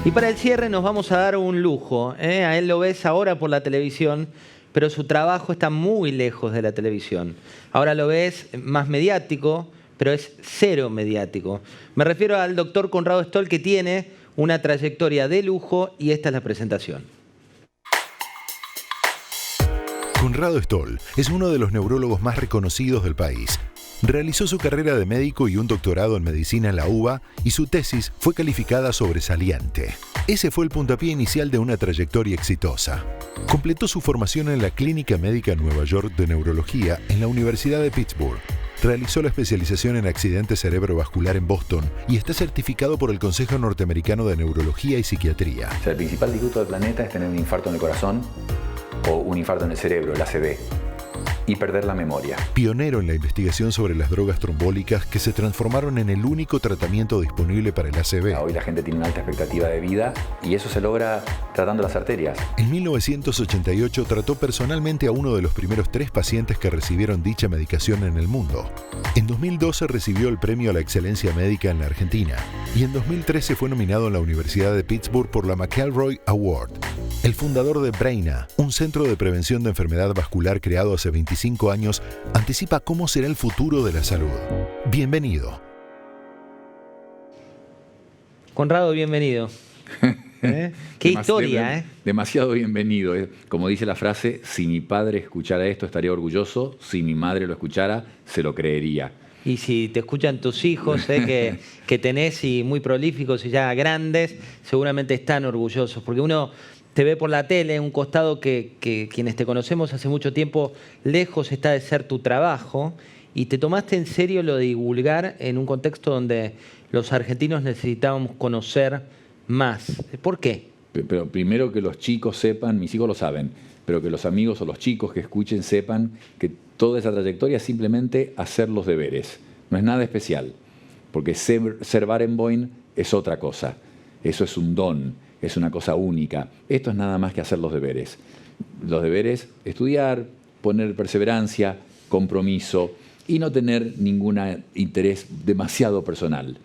Y para el cierre nos vamos a dar un lujo, ¿eh? A él lo ves ahora por la televisión, pero su trabajo está muy lejos de la televisión. Ahora lo ves más mediático, pero es cero mediático. Me refiero al doctor Conrado Stoll, que tiene una trayectoria de lujo, y esta es la presentación. Conrado Stoll es uno de los neurólogos más reconocidos del país. Realizó su carrera de médico y un doctorado en medicina en la UBA, y su tesis fue calificada sobresaliente. Ese fue el puntapié inicial de una trayectoria exitosa. Completó su formación en la Clínica Médica en Nueva York de Neurología en la Universidad de Pittsburgh. Realizó la especialización en accidente cerebrovascular en Boston y está certificado por el Consejo Norteamericano de Neurología y Psiquiatría. O sea, el principal disgusto del planeta es tener un infarto en el corazón o un infarto en el cerebro, el ACV, y perder la memoria. Pionero en la investigación sobre las drogas trombólicas que se transformaron en el único tratamiento disponible para el ACV. Hoy la gente tiene una alta expectativa de vida y eso se logra tratando las arterias. En 1988 trató personalmente a uno de los primeros 3 pacientes que recibieron dicha medicación en el mundo. En 2012 recibió el Premio a la Excelencia Médica en la Argentina y en 2013 fue nominado en la Universidad de Pittsburgh por la McElroy Award. El fundador de Braina, un centro de prevención de enfermedad vascular creado hace 25 años, anticipa cómo será el futuro de la salud. Bienvenido. Conrado, bienvenido. Qué historia, ¿eh? Demasiado bienvenido. Como dice la frase, si mi padre escuchara esto estaría orgulloso, si mi madre lo escuchara, se lo creería. Y si te escuchan tus hijos, que tenés y muy prolíficos y ya grandes, seguramente están orgullosos, porque uno te ve por la tele, un costado que quienes te conocemos hace mucho tiempo, lejos está de ser tu trabajo, y te tomaste en serio lo de divulgar en un contexto donde los argentinos necesitábamos conocer más. ¿Por qué? Pero primero que los chicos sepan, mis hijos lo saben, pero que los amigos o los chicos que escuchen sepan que toda esa trayectoria es simplemente hacer los deberes. No es nada especial, porque ser Barenboim es otra cosa. Eso es un don, es una cosa única. Esto es nada más que hacer los deberes. Los deberes, estudiar, poner perseverancia, compromiso y no tener ningún interés demasiado personal.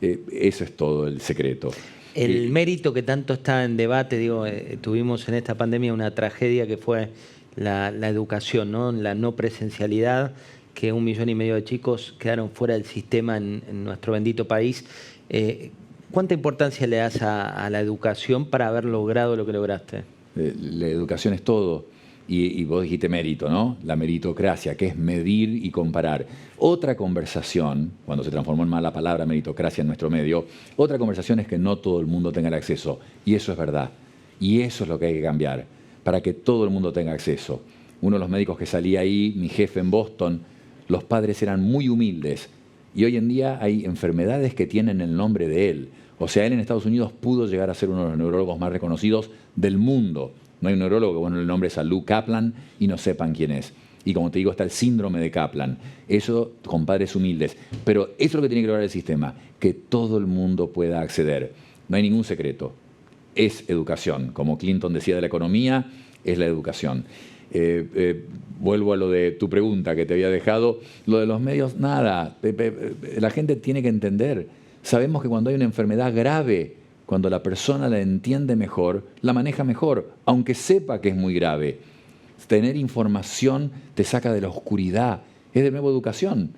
Eso es todo el secreto. El mérito que tanto está en debate, tuvimos en esta pandemia una tragedia que fue la educación, ¿no? La no presencialidad, que 1,5 millones de chicos quedaron fuera del sistema en nuestro bendito país. ¿Cuánta importancia le das a la educación para haber logrado lo que lograste? La educación es todo. Y vos dijiste mérito, ¿no? La meritocracia, que es medir y comparar. Otra conversación, cuando se transformó en mala palabra meritocracia en nuestro medio, otra conversación es que no todo el mundo tenga el acceso. Y eso es verdad. Y eso es lo que hay que cambiar, para que todo el mundo tenga acceso. Uno de los médicos que salía ahí, mi jefe en Boston, los padres eran muy humildes. Y hoy en día hay enfermedades que tienen el nombre de él. O sea, él en Estados Unidos pudo llegar a ser uno de los neurólogos más reconocidos del mundo. No hay un neurólogo que bueno, el nombre es Lou Kaplan y no sepan quién es. Y como te digo, está el síndrome de Kaplan. Eso con padres humildes. Pero eso es lo que tiene que lograr el sistema, que todo el mundo pueda acceder. No hay ningún secreto. Es educación. Como Clinton decía de la economía, es la educación. Vuelvo a lo de tu pregunta que te había dejado. Lo de los medios, nada. La gente tiene que entender. Sabemos que cuando hay una enfermedad grave, cuando la persona la entiende mejor, la maneja mejor, aunque sepa que es muy grave. Tener información te saca de la oscuridad, es de nuevo educación.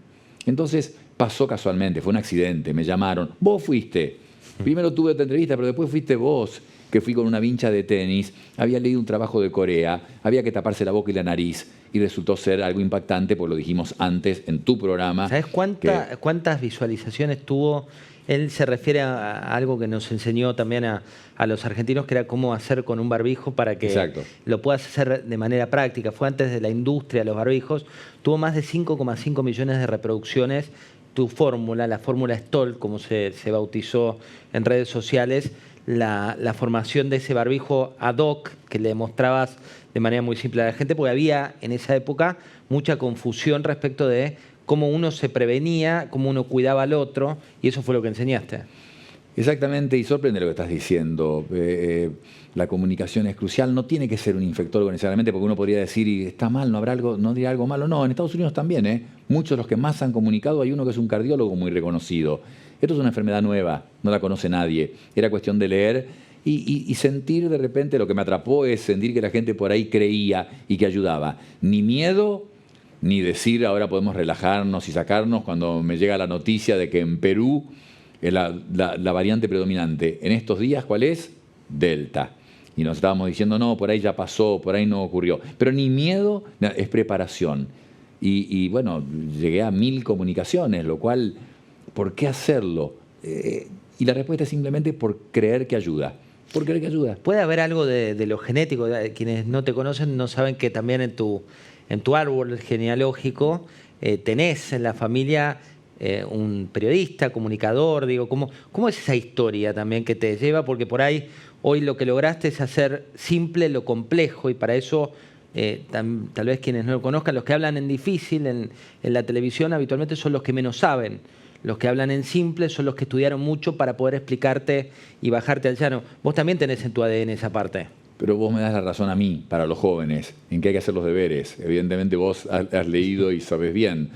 Entonces pasó casualmente, fue un accidente, me llamaron, vos fuiste. Primero tuve otra entrevista, pero después fuiste vos, que fui con una vincha de tenis, había leído un trabajo de Corea, había que taparse la boca y la nariz, y resultó ser algo impactante, porque lo dijimos antes en tu programa. ¿Sabes cuántas visualizaciones tuvo? Él se refiere a algo que nos enseñó también a los argentinos, que era cómo hacer con un barbijo para que Exacto. lo puedas hacer de manera práctica. Fue antes de la industria de los barbijos. Tuvo más de 5,5 millones de reproducciones. Tu fórmula, la fórmula Stoll, como se bautizó en redes sociales, la formación de ese barbijo ad hoc que le mostrabas de manera muy simple a la gente, porque había en esa época mucha confusión respecto de cómo uno se prevenía, cómo uno cuidaba al otro, y eso fue lo que enseñaste. Exactamente, y sorprende lo que estás diciendo. La comunicación es crucial, no tiene que ser un infectólogo necesariamente, porque uno podría decir, y está mal, no habrá algo, no dirá algo malo. No, en Estados Unidos también, muchos de los que más han comunicado, hay uno que es un cardiólogo muy reconocido. Esto es una enfermedad nueva, no la conoce nadie. Era cuestión de leer y sentir de repente, lo que me atrapó es sentir que la gente por ahí creía y que ayudaba. Ni miedo, ni decir ahora podemos relajarnos y sacarnos cuando me llega la noticia de que en Perú es la variante predominante. En estos días, ¿cuál es? Delta. Y nos estábamos diciendo, no, por ahí ya pasó, por ahí no ocurrió. Pero ni miedo, es preparación. Y bueno, llegué a 1000 comunicaciones, lo cual, ¿por qué hacerlo? Y la respuesta es simplemente por creer que ayuda. ¿Por creer que ayuda? Puede haber algo de lo genético. Quienes no te conocen no saben que también en tu árbol genealógico tenés en la familia un periodista, comunicador. Digo, ¿cómo es esa historia también que te lleva? Porque por ahí hoy lo que lograste es hacer simple lo complejo, y para eso tal vez quienes no lo conozcan, los que hablan en difícil en la televisión habitualmente son los que menos saben. Los que hablan en simple son los que estudiaron mucho para poder explicarte y bajarte al llano. Vos también tenés en tu ADN esa parte. Pero vos me das la razón a mí, para los jóvenes, en que hay que hacer los deberes. Evidentemente vos has leído y sabes bien,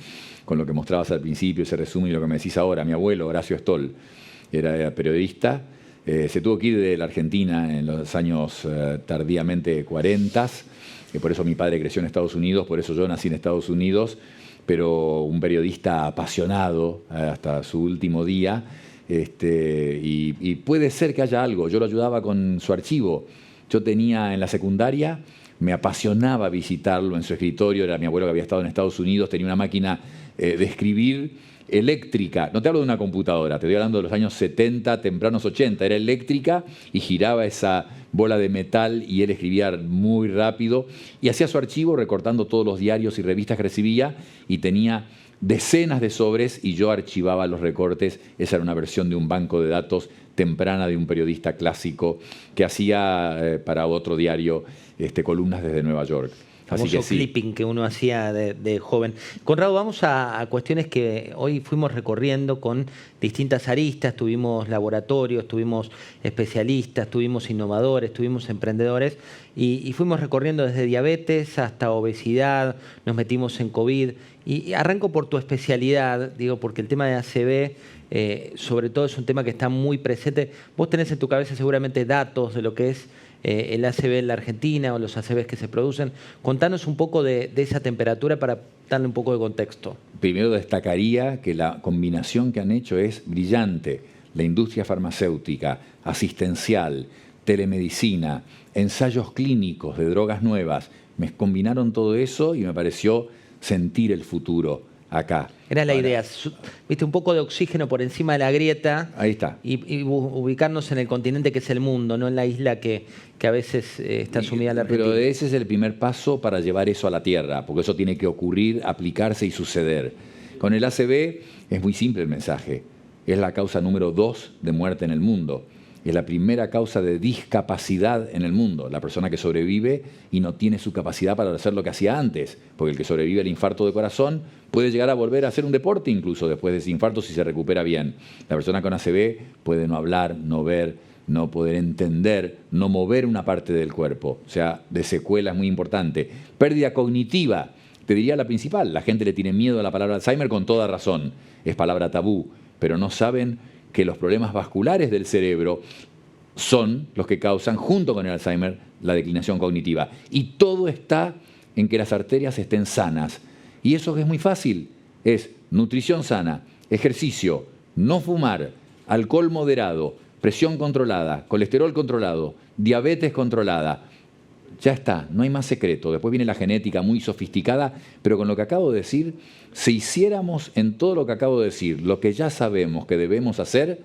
con lo que mostrabas al principio, ese resumen y lo que me decís ahora. Mi abuelo, Horacio Stoll, era periodista. Se tuvo que ir de la Argentina en los años tardíamente 40. Por eso mi padre creció en Estados Unidos, por eso yo nací en Estados Unidos. Pero un periodista apasionado hasta su último día. Y puede ser que haya algo. Yo lo ayudaba con su archivo. Yo tenía en la secundaria, me apasionaba visitarlo en su escritorio. Era mi abuelo que había estado en Estados Unidos, tenía una máquina de escribir eléctrica. No te hablo de una computadora, te estoy hablando de los años 70, tempranos 80. Era eléctrica y giraba esa bola de metal y él escribía muy rápido y hacía su archivo recortando todos los diarios y revistas que recibía, y tenía decenas de sobres y yo archivaba los recortes. Esa era una versión de un banco de datos temprana de un periodista clásico que hacía para otro diario columnas desde Nueva York. Así que sí. Clipping que uno hacía de joven. Conrado, vamos a cuestiones que hoy fuimos recorriendo con distintas aristas. Tuvimos laboratorios, tuvimos especialistas, tuvimos innovadores, tuvimos emprendedores y fuimos recorriendo desde diabetes hasta obesidad, nos metimos en COVID. Y arranco por tu especialidad, digo, porque el tema de ACV, sobre todo, es un tema que está muy presente. Vos tenés en tu cabeza seguramente datos de lo que es el ACV en la Argentina o los ACVs que se producen. Contanos un poco de esa temperatura para darle un poco de contexto. Primero destacaría que la combinación que han hecho es brillante. La industria farmacéutica, asistencial, telemedicina, ensayos clínicos de drogas nuevas, me combinaron todo eso y me pareció sentir el futuro acá. Era la idea, viste, un poco de oxígeno por encima de la grieta. Ahí está. Y ubicarnos en el continente que es el mundo, no en la isla que a veces está sumida la Argentina. Pero ese es el primer paso para llevar eso a la tierra, porque eso tiene que ocurrir, aplicarse y suceder. Con el ACV es muy simple el mensaje. Es la causa número 2 de muerte en el mundo. Es la primera causa de discapacidad en el mundo. La persona que sobrevive y no tiene su capacidad para hacer lo que hacía antes. Porque el que sobrevive al infarto de corazón puede llegar a volver a hacer un deporte incluso después de ese infarto si se recupera bien. La persona con ACV puede no hablar, no ver, no poder entender, no mover una parte del cuerpo. O sea, de secuela es muy importante. Pérdida cognitiva, te diría la principal. La gente le tiene miedo a la palabra Alzheimer con toda razón. Es palabra tabú, pero no saben que los problemas vasculares del cerebro son los que causan, junto con el Alzheimer, la declinación cognitiva. Y todo está en que las arterias estén sanas. Y eso es muy fácil. Es nutrición sana, ejercicio, no fumar, alcohol moderado, presión controlada, colesterol controlado, diabetes controlada. Ya está, no hay más secreto. Después viene la genética muy sofisticada, pero con lo que acabo de decir, si hiciéramos en todo lo que acabo de decir, lo que ya sabemos que debemos hacer,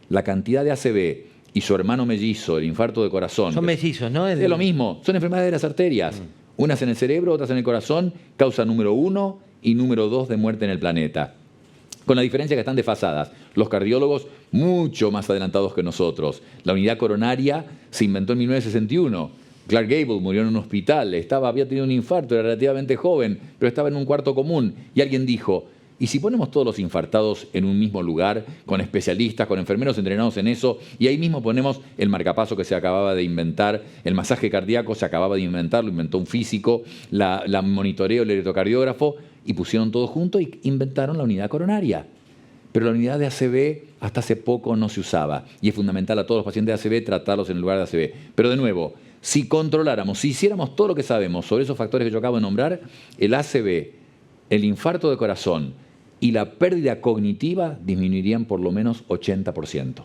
la cantidad de ACV y su hermano mellizo, el infarto de corazón... Son mellizos, ¿no? Es lo mismo, son enfermedades de las arterias. Unas en el cerebro, otras en el corazón, causa número 1 y número 2 de muerte en el planeta. Con la diferencia que están desfasadas. Los cardiólogos mucho más adelantados que nosotros. La unidad coronaria se inventó en 1961. Clark Gable murió en un hospital, había tenido un infarto, era relativamente joven, pero estaba en un cuarto común. Y alguien dijo, ¿y si ponemos todos los infartados en un mismo lugar, con especialistas, con enfermeros entrenados en eso, y ahí mismo ponemos el marcapaso que se acababa de inventar, el masaje cardíaco se acababa de inventar, lo inventó un físico, la monitoreo, el electrocardiógrafo, y pusieron todo junto y inventaron la unidad coronaria? pero la unidad de ACV hasta hace poco no se usaba. Y es fundamental a todos los pacientes de ACV tratarlos en el lugar de ACV. Pero de nuevo, si controláramos, si hiciéramos todo lo que sabemos sobre esos factores que yo acabo de nombrar, el ACV, el infarto de corazón y la pérdida cognitiva disminuirían por lo menos 80%.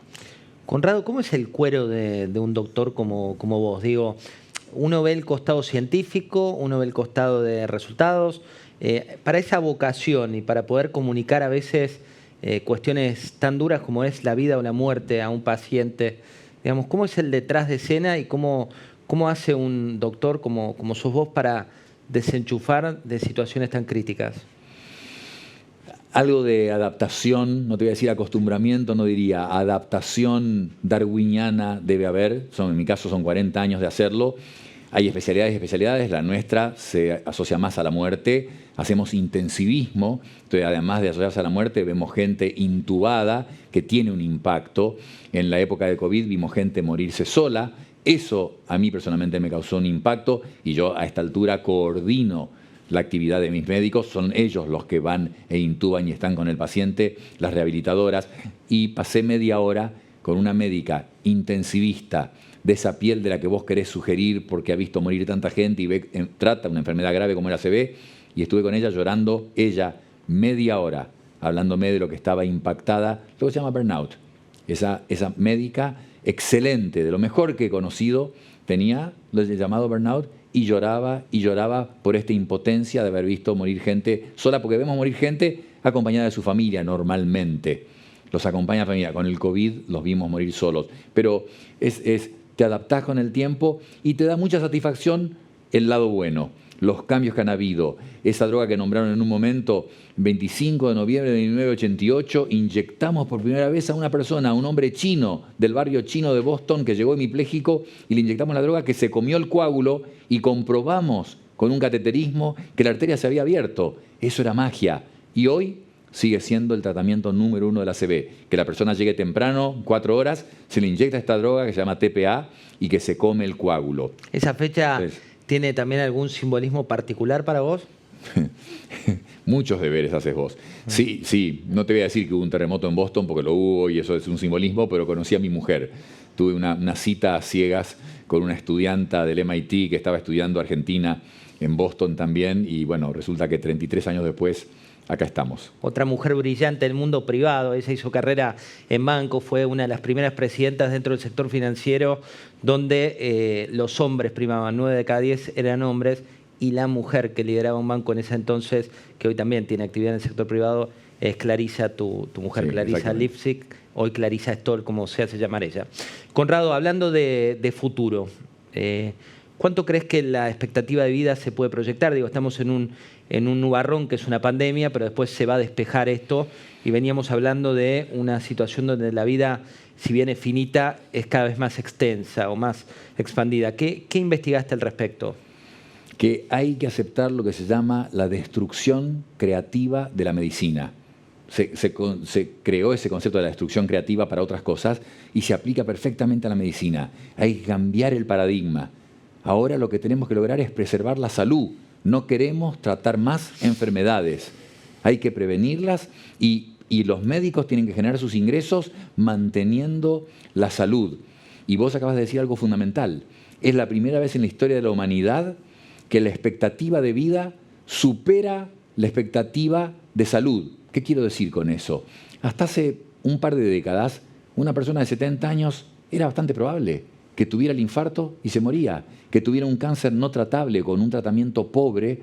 Conrado, ¿cómo es el cuero de un doctor como vos? Digo, uno ve el costado científico, uno ve el costado de resultados. Para esa vocación y para poder comunicar a veces cuestiones tan duras como es la vida o la muerte a un paciente, digamos, ¿cómo es el detrás de escena y cómo hace un doctor como sos vos para desenchufar de situaciones tan críticas? Algo de adaptación, no te voy a decir acostumbramiento, no diría adaptación darwiniana debe haber. En mi caso son 40 años de hacerlo. Hay especialidades y especialidades, la nuestra se asocia más a la muerte, hacemos intensivismo, entonces además de asociarse a la muerte vemos gente intubada que tiene un impacto. En la época de COVID vimos gente morirse sola, eso a mí personalmente me causó un impacto y yo a esta altura coordino la actividad de mis médicos, son ellos los que van e intuban y están con el paciente, las rehabilitadoras, y pasé media hora con una médica intensivista de esa piel de la que vos querés sugerir porque ha visto morir tanta gente y trata una enfermedad grave como el ACV, y estuve con ella llorando, ella media hora, hablándome de lo que estaba impactada, lo que se llama burnout. Esa médica excelente, de lo mejor que he conocido, tenía lo llamado burnout y lloraba por esta impotencia de haber visto morir gente sola, porque vemos morir gente acompañada de su familia normalmente. Los acompaña la familia. Con el COVID los vimos morir solos. Pero te adaptás con el tiempo y te da mucha satisfacción el lado bueno. Los cambios que han habido. Esa droga que nombraron en un momento, 25 de noviembre de 1988, inyectamos por primera vez a una persona, a un hombre chino del barrio chino de Boston que llegó hemipléjico y le inyectamos la droga que se comió el coágulo y comprobamos con un cateterismo que la arteria se había abierto. Eso era magia. Y hoy sigue siendo el tratamiento número 1 del ACV. Que la persona llegue temprano, 4 horas, se le inyecta esta droga que se llama TPA y que se come el coágulo. ¿Esa fecha tiene también algún simbolismo particular para vos? Muchos deberes haces vos. Sí, no te voy a decir que hubo un terremoto en Boston porque lo hubo y eso es un simbolismo, pero conocí a mi mujer. Tuve una cita a ciegas con una estudianta del MIT que estaba estudiando Argentina en Boston también y bueno, resulta que 33 años después acá estamos. Otra mujer brillante del mundo privado, ella hizo carrera en banco, fue una de las primeras presidentas dentro del sector financiero donde los hombres primaban, 9 de cada 10 eran hombres y la mujer que lideraba un banco en ese entonces, que hoy también tiene actividad en el sector privado, es Clarissa, tu mujer, sí, Clarissa Lipsig, hoy Clarissa Stoll, como se hace llamar ella. Conrado, hablando de futuro, ¿cuánto crees que la expectativa de vida se puede proyectar? Digo, estamos en un nubarrón que es una pandemia, pero después se va a despejar esto y veníamos hablando de una situación donde la vida, si bien es finita, es cada vez más extensa o más expandida. ¿Qué investigaste al respecto? Que hay que aceptar lo que se llama la destrucción creativa de la medicina. Se creó ese concepto de la destrucción creativa para otras cosas y se aplica perfectamente a la medicina. Hay que cambiar el paradigma. Ahora lo que tenemos que lograr es preservar la salud. No queremos tratar más enfermedades. Hay que prevenirlas y los médicos tienen que generar sus ingresos manteniendo la salud. Y vos acabas de decir algo fundamental. Es la primera vez en la historia de la humanidad que la expectativa de vida supera la expectativa de salud. ¿Qué quiero decir con eso? Hasta hace un par de décadas, una persona de 70 años era bastante probable que tuviera el infarto y se moría, que tuviera un cáncer no tratable con un tratamiento pobre,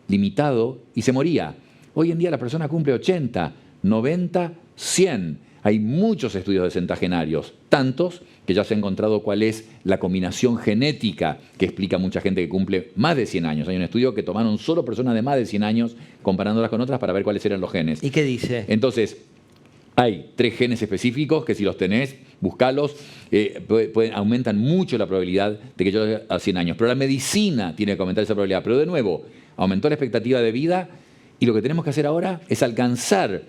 limitado, y se moría. Hoy en día la persona cumple 80, 90, 100. Hay muchos estudios de centenarios, tantos que ya se ha encontrado cuál es la combinación genética que explica a mucha gente que cumple más de 100 años. Hay un estudio que tomaron solo personas de más de 100 años comparándolas con otras para ver cuáles eran los genes. ¿Y qué dice? Entonces, hay 3 genes específicos que si los tenés, buscalos, aumentan mucho la probabilidad de que yo a 100 años. Pero la medicina tiene que aumentar esa probabilidad. Pero de nuevo, aumentó la expectativa de vida y lo que tenemos que hacer ahora es alcanzar.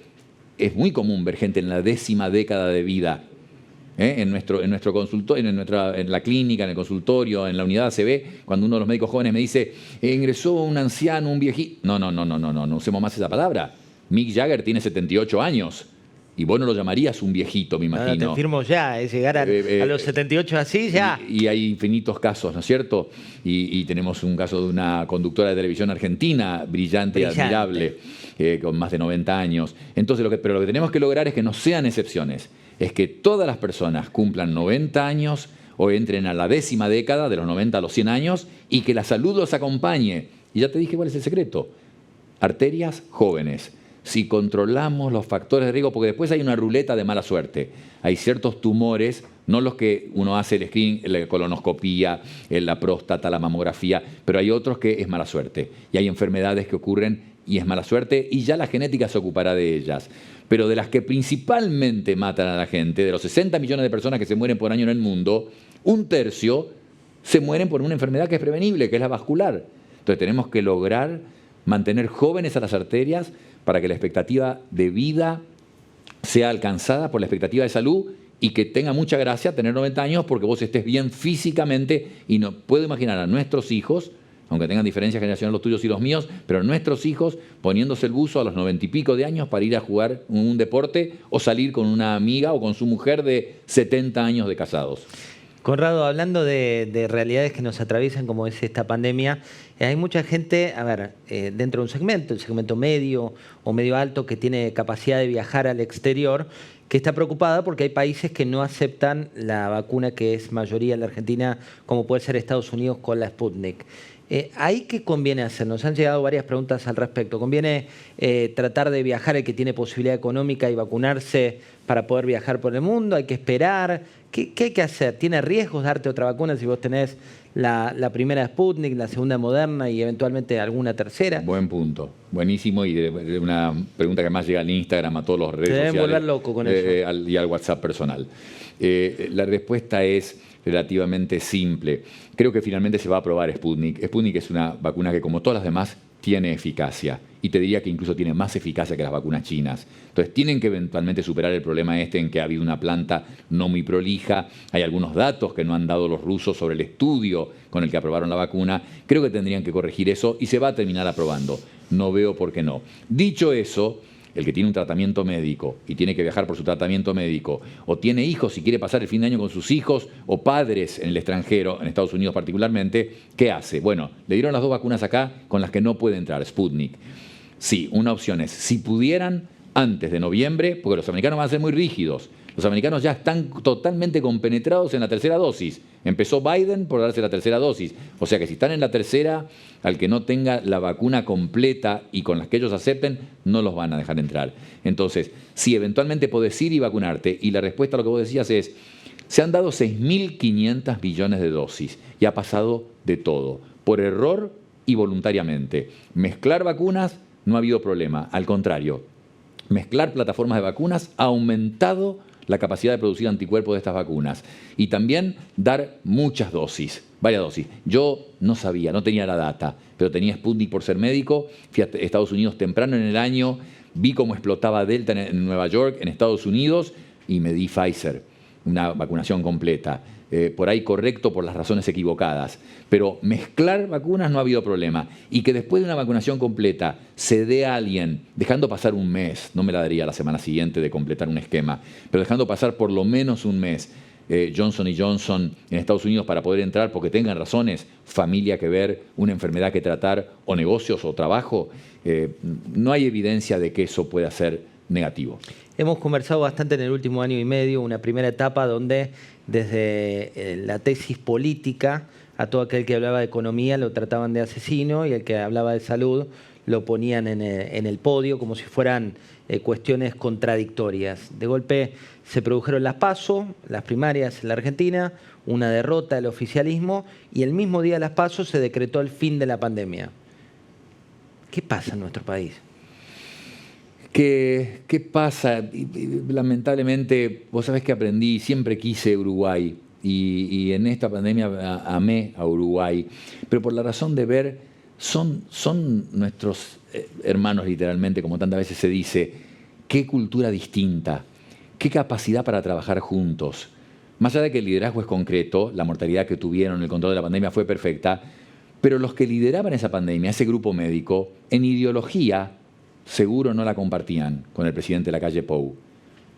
Es muy común ver gente en la 10ª década de vida. En nuestro consultorio, en la clínica, en el consultorio, en la unidad ACV, cuando uno de los médicos jóvenes me dice, ingresó un anciano, un viejito. No usemos más esa palabra. Mick Jagger tiene 78 años. Y vos no lo llamarías un viejito, me imagino. Te firmo ya, es llegar a los 78 así ya. Y hay infinitos casos, ¿no es cierto? Y tenemos un caso de una conductora de televisión argentina, brillante y admirable, con más de 90 años. Entonces, pero lo que tenemos que lograr es que no sean excepciones. Es que todas las personas cumplan 90 años o entren a la 10ª década, de los 90 a los 100 años, y que la salud los acompañe. Y ya te dije cuál es el secreto. Arterias jóvenes. Si controlamos los factores de riesgo, porque después hay una ruleta de mala suerte. Hay ciertos tumores, no los que uno hace el screening, la colonoscopía, la próstata, la mamografía, pero hay otros que es mala suerte. Y hay enfermedades que ocurren y es mala suerte y ya la genética se ocupará de ellas. Pero de las que principalmente matan a la gente, de los 60 millones de personas que se mueren por año en el mundo, 1/3 se mueren por una enfermedad que es prevenible, que es la vascular. Entonces tenemos que lograr mantener jóvenes a las arterias para que la expectativa de vida sea alcanzada por la expectativa de salud y que tenga mucha gracia tener 90 años porque vos estés bien físicamente. Y no puedo imaginar a nuestros hijos, aunque tengan diferencias generacionales los tuyos y los míos, pero nuestros hijos poniéndose el buzo a los 90 y pico de años para ir a jugar un deporte o salir con una amiga o con su mujer de 70 años de casados. Conrado, hablando de realidades que nos atraviesan, como es esta pandemia, hay mucha gente, dentro de un segmento, el segmento medio o medio alto, que tiene capacidad de viajar al exterior, que está preocupada porque hay países que no aceptan la vacuna que es mayoría en la Argentina, como puede ser Estados Unidos con la Sputnik. ¿Ahí qué conviene hacer? Nos han llegado varias preguntas al respecto. ¿Conviene tratar de viajar el que tiene posibilidad económica y vacunarse para poder viajar por el mundo? ¿Hay que esperar? ¿Qué hay que hacer? ¿Tiene riesgos darte otra vacuna si vos tenés la primera Sputnik, la segunda Moderna y eventualmente alguna tercera? Buen punto, buenísimo, y de una pregunta que más llega al Instagram, a todas las redes sociales. Te deben volver loco con eso. Y al WhatsApp personal. La respuesta es relativamente simple. Creo que finalmente se va a aprobar Sputnik. Sputnik es una vacuna que, como todas las demás, tiene eficacia. Y te diría que incluso tiene más eficacia que las vacunas chinas. Entonces tienen que eventualmente superar el problema en que ha habido una planta no muy prolija. Hay algunos datos que no han dado los rusos sobre el estudio con el que aprobaron la vacuna. Creo que tendrían que corregir eso y se va a terminar aprobando. No veo por qué no. Dicho eso, el que tiene un tratamiento médico y tiene que viajar por su tratamiento médico, o tiene hijos y quiere pasar el fin de año con sus hijos, o padres en el extranjero, en Estados Unidos particularmente, ¿qué hace? Bueno, le dieron las 2 vacunas acá con las que no puede entrar, Sputnik. Sí, una opción es, si pudieran, antes de noviembre, porque los americanos van a ser muy rígidos. Los americanos ya están totalmente compenetrados en la tercera dosis. Empezó Biden por darse la tercera dosis. O sea que si están en la tercera, al que no tenga la vacuna completa y con las que ellos acepten, no los van a dejar entrar. Entonces, si eventualmente podés ir y vacunarte, y la respuesta a lo que vos decías es, se han dado 6.500 millones de dosis y ha pasado de todo, por error y voluntariamente. Mezclar vacunas no ha habido problema, al contrario. Mezclar plataformas de vacunas ha aumentado la capacidad de producir anticuerpos de estas vacunas. Y también dar muchas dosis, varias dosis. Yo no sabía, no tenía la data, pero tenía Sputnik por ser médico. Fui a Estados Unidos temprano en el año, vi cómo explotaba Delta en Nueva York, en Estados Unidos, y me di Pfizer, una vacunación completa. Por ahí correcto por las razones equivocadas. Pero mezclar vacunas no ha habido problema. Y que después de una vacunación completa se dé a alguien, dejando pasar un mes, no me la daría la semana siguiente de completar un esquema, pero dejando pasar por lo menos un mes, Johnson & Johnson en Estados Unidos para poder entrar porque tengan razones, familia que ver, una enfermedad que tratar, o negocios o trabajo, no hay evidencia de que eso pueda ser negativo. Hemos conversado bastante en el último año y medio, una primera etapa donde desde la tesis política a todo aquel que hablaba de economía lo trataban de asesino y el que hablaba de salud lo ponían en el podio como si fueran cuestiones contradictorias. De golpe se produjeron las PASO, las primarias en la Argentina, una derrota del oficialismo y el mismo día de las PASO se decretó el fin de la pandemia. ¿Qué pasa en nuestro país? ¿Qué pasa? Lamentablemente, vos sabés que aprendí, siempre quise Uruguay y en esta pandemia amé a Uruguay, pero por la razón de ver, son nuestros hermanos literalmente, como tantas veces se dice, qué cultura distinta, qué capacidad para trabajar juntos. Más allá de que el liderazgo es concreto, la mortalidad que tuvieron, el control de la pandemia fue perfecta, pero los que lideraban esa pandemia, ese grupo médico, en ideología, seguro no la compartían con el presidente de la calle Pou.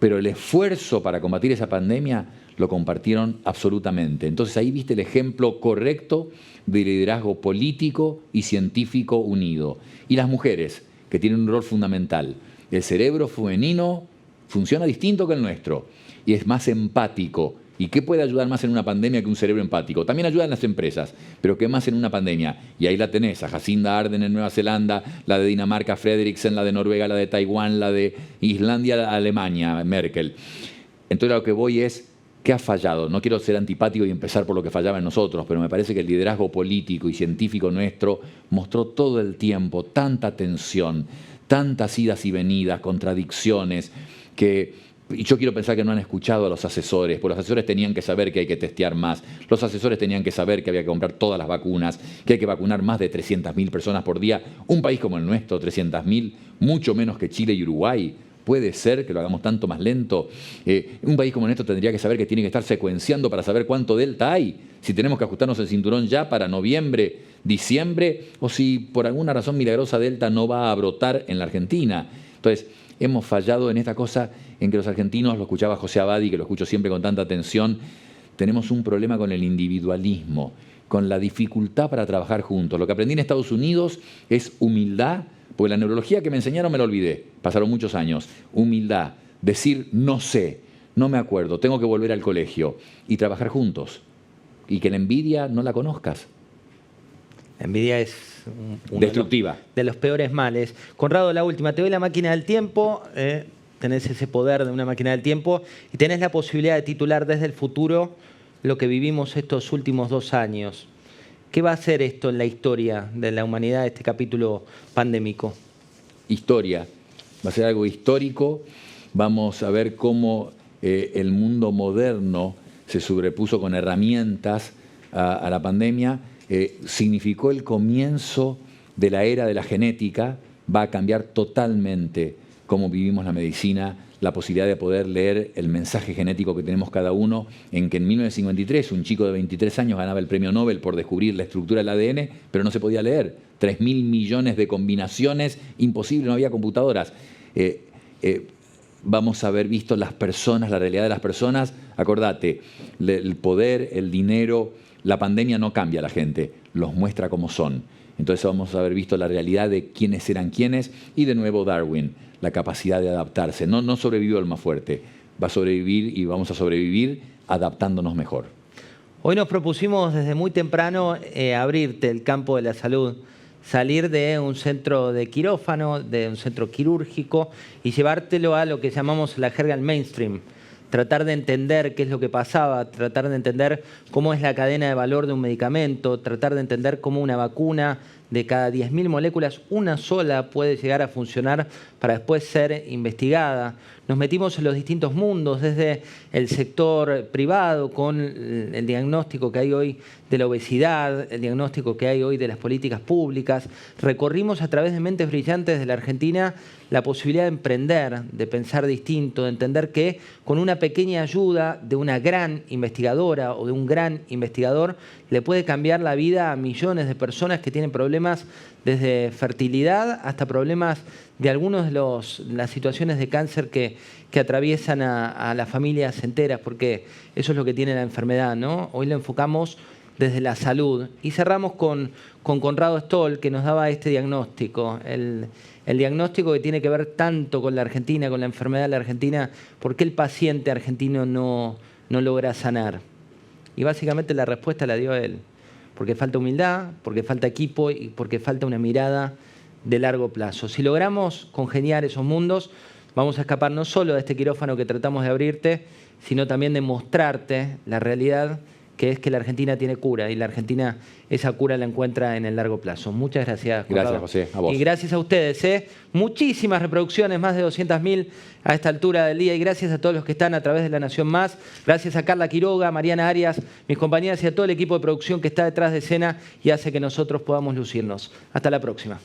pero el esfuerzo para combatir esa pandemia lo compartieron absolutamente. Entonces ahí viste el ejemplo correcto de liderazgo político y científico unido. Y las mujeres, que tienen un rol fundamental. El cerebro femenino funciona distinto que el nuestro y es más empático. ¿Y qué puede ayudar más en una pandemia que un cerebro empático? También ayuda en las empresas, pero ¿qué más en una pandemia? Y ahí la tenés, a Jacinda Ardern en Nueva Zelanda, la de Dinamarca, Frederiksen, la de Noruega, la de Taiwán, la de Islandia, Alemania, Merkel. Entonces a lo que voy es, ¿qué ha fallado? No quiero ser antipático y empezar por lo que fallaba en nosotros, pero me parece que el liderazgo político y científico nuestro mostró todo el tiempo tanta tensión, tantas idas y venidas, contradicciones, y yo quiero pensar que no han escuchado a los asesores, porque los asesores tenían que saber que hay que testear más, los asesores tenían que saber que había que comprar todas las vacunas, que hay que vacunar más de 300.000 personas por día. Un país como el nuestro, 300.000, mucho menos que Chile y Uruguay. ¿Puede ser que lo hagamos tanto más lento? Un país como el nuestro tendría que saber que tiene que estar secuenciando para saber cuánto delta hay. Si tenemos que ajustarnos el cinturón ya para noviembre, diciembre, o si por alguna razón milagrosa delta no va a brotar en la Argentina. Entonces, hemos fallado en esta cosa en que los argentinos, lo escuchaba José Abadi, que lo escucho siempre con tanta atención, tenemos un problema con el individualismo, con la dificultad para trabajar juntos. Lo que aprendí en Estados Unidos es humildad, porque la neurología que me enseñaron me la olvidé, pasaron muchos años. Humildad, decir no sé, no me acuerdo, tengo que volver al colegio y trabajar juntos. Y que la envidia no la conozcas. La envidia es destructiva. De los peores males. Conrado, la última. Te doy la máquina del tiempo. Tenés ese poder de una máquina del tiempo y tenés la posibilidad de titular desde el futuro lo que vivimos estos últimos 2 años. ¿Qué va a hacer esto en la historia de la humanidad, este capítulo pandémico? Historia. Va a ser algo histórico. Vamos a ver cómo el mundo moderno se sobrepuso con herramientas a la pandemia. Significó el comienzo de la era de la genética. Va a cambiar totalmente cómo vivimos la medicina, la posibilidad de poder leer el mensaje genético que tenemos cada uno, en que en 1953 un chico de 23 años ganaba el premio Nobel por descubrir la estructura del ADN, pero no se podía leer. 3.000 millones de combinaciones, imposible, no había computadoras. Vamos a haber visto las personas, la realidad de las personas. Acordate, el poder, el dinero, la pandemia no cambia a la gente, los muestra como son. Entonces vamos a haber visto la realidad de quiénes eran quiénes y de nuevo Darwin, la capacidad de adaptarse. No sobrevivió el más fuerte, va a sobrevivir y vamos a sobrevivir adaptándonos mejor. Hoy nos propusimos desde muy temprano abrirte el campo de la salud, salir de un centro de quirófano, de un centro quirúrgico y llevártelo a lo que llamamos la jerga al mainstream. Tratar de entender qué es lo que pasaba, tratar de entender cómo es la cadena de valor de un medicamento, tratar de entender cómo una vacuna de cada 10.000 moléculas, una sola puede llegar a funcionar para después ser investigada. Nos metimos en los distintos mundos, desde el sector privado con el diagnóstico que hay hoy de la obesidad, el diagnóstico que hay hoy de las políticas públicas. Recorrimos a través de mentes brillantes de la Argentina la posibilidad de emprender, de pensar distinto, de entender que con una pequeña ayuda de una gran investigadora o de un gran investigador le puede cambiar la vida a millones de personas que tienen problemas desde fertilidad hasta problemas de algunas de las situaciones de cáncer que atraviesan a las familias enteras, porque eso es lo que tiene la enfermedad, ¿no? Hoy lo enfocamos desde la salud. Y cerramos con Conrado Stoll, que nos daba este diagnóstico, el diagnóstico que tiene que ver tanto con la Argentina, con la enfermedad de la Argentina, por qué el paciente argentino no logra sanar. Y básicamente la respuesta la dio él. Porque falta humildad, porque falta equipo y porque falta una mirada de largo plazo. Si logramos congeniar esos mundos, vamos a escapar no solo de este quirófano que tratamos de abrirte, sino también de mostrarte la realidad que es que la Argentina tiene cura y la Argentina esa cura la encuentra en el largo plazo. Muchas gracias, Conrado. Gracias, José. A vos. Y gracias a ustedes. Muchísimas reproducciones, más de 200.000 a esta altura del día. Y gracias a todos los que están a través de La Nación Más. Gracias a Carla Quiroga, Mariana Arias, mis compañeras y a todo el equipo de producción que está detrás de escena y hace que nosotros podamos lucirnos. Hasta la próxima.